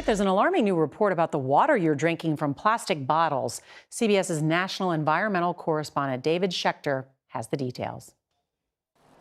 Tonight, there's an alarming new report about the water you're drinking from plastic bottles. CBS's national environmental correspondent David Schechter has the details.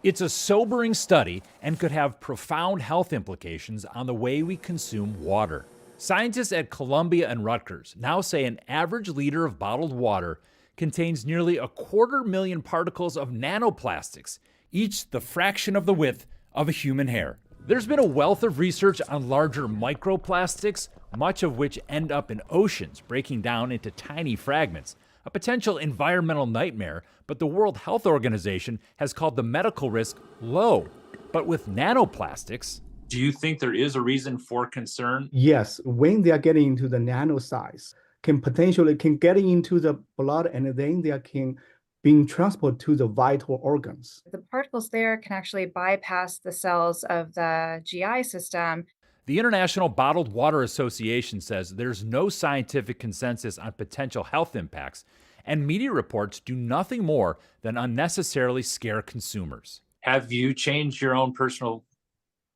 It's a sobering study and could have profound health implications on the way we consume water. Scientists at Columbia and Rutgers now say an average liter of bottled water contains nearly 250,000 particles of nanoplastics, each the fraction of the width of a human hair. There's been a wealth of research on larger microplastics, much of which end up in oceans, breaking down into tiny fragments. A potential environmental nightmare, but the World Health Organization has called the medical risk low. But with nanoplastics, do you think there is a reason for concern? Yes, when they are getting into the nano size, can get into the blood, and then they can being transported to the vital organs. The particles there can actually bypass the cells of the GI system. The International Bottled Water Association says there's no scientific consensus on potential health impacts, and media reports do nothing more than unnecessarily scare consumers. Have you changed your own personal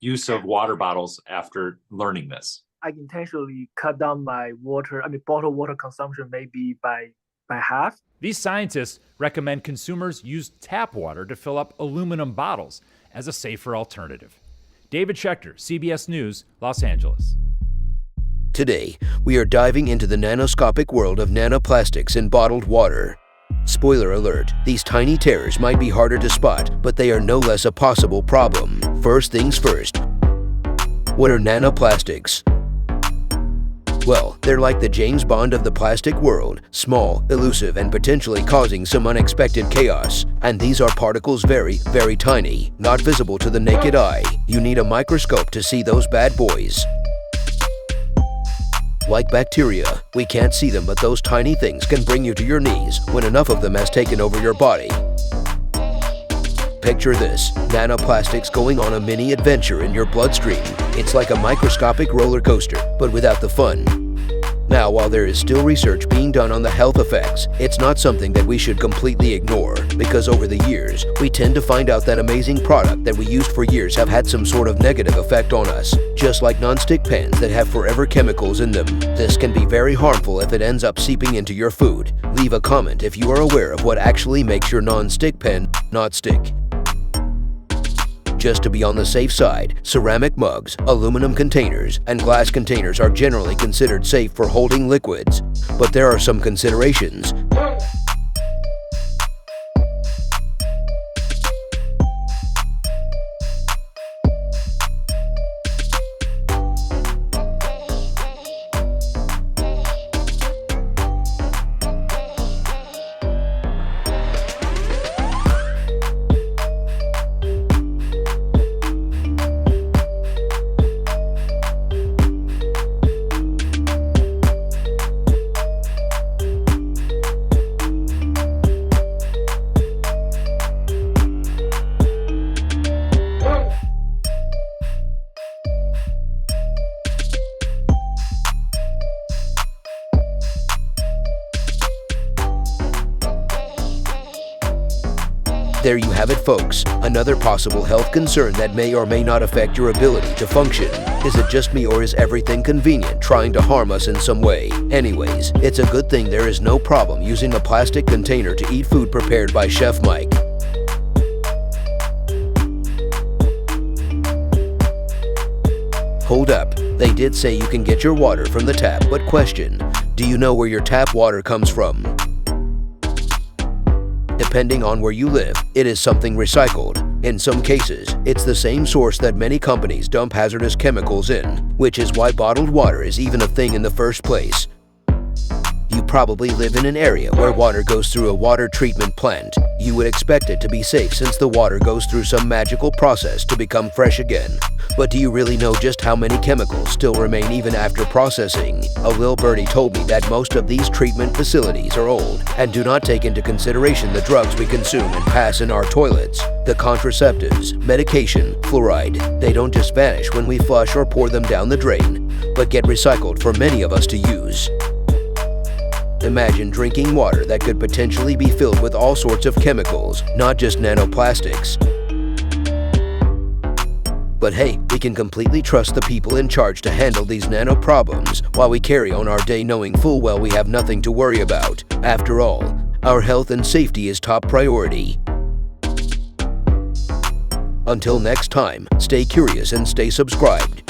use of water bottles after learning this? I intentionally cut down my bottled water consumption maybe by half. These scientists recommend consumers use tap water to fill up aluminum bottles as a safer alternative. David Schechter, CBS News, Los Angeles. Today, we are diving into the nanoscopic world of nanoplastics in bottled water. Spoiler alert, these tiny tears might be harder to spot, but they are no less a possible problem. First things first. What are nanoplastics? Well, they're like the James Bond of the plastic world, small, elusive, and potentially causing some unexpected chaos. And these are particles very, very tiny, not visible to the naked eye. You need a microscope to see those bad boys. Like bacteria, we can't see them, but those tiny things can bring you to your knees when enough of them has taken over your body. Picture this, nanoplastics going on a mini adventure in your bloodstream. It's like a microscopic roller coaster, but without the fun. Now, while there is still research being done on the health effects, it's not something that we should completely ignore, because over the years, we tend to find out that amazing product that we used for years have had some sort of negative effect on us, just like non-stick pans that have forever chemicals in them. This can be very harmful if it ends up seeping into your food. Leave a comment if you are aware of what actually makes your non-stick pan not stick. Just to be on the safe side, ceramic mugs, aluminum containers, and glass containers are generally considered safe for holding liquids. But there are some considerations. There you have it, folks. Another possible health concern that may or may not affect your ability to function. Is it just me, or is everything convenient trying to harm us in some way? Anyways, it's a good thing there is no problem using a plastic container to eat food prepared by Chef Mike. Hold up, they did say you can get your water from the tap, but question, do you know where your tap water comes from? Depending on where you live, it is something recycled. In some cases, it's the same source that many companies dump hazardous chemicals in, which is why bottled water is even a thing in the first place. You probably live in an area where water goes through a water treatment plant. You would expect it to be safe since the water goes through some magical process to become fresh again. But do you really know just how many chemicals still remain even after processing? A little birdie told me that most of these treatment facilities are old and do not take into consideration the drugs we consume and pass in our toilets. The contraceptives, medication, fluoride, they don't just vanish when we flush or pour them down the drain, but get recycled for many of us to use. Imagine drinking water that could potentially be filled with all sorts of chemicals, not just nanoplastics. But hey, we can completely trust the people in charge to handle these nano problems while we carry on our day knowing full well we have nothing to worry about. After all, our health and safety is top priority. Until next time, stay curious and stay subscribed.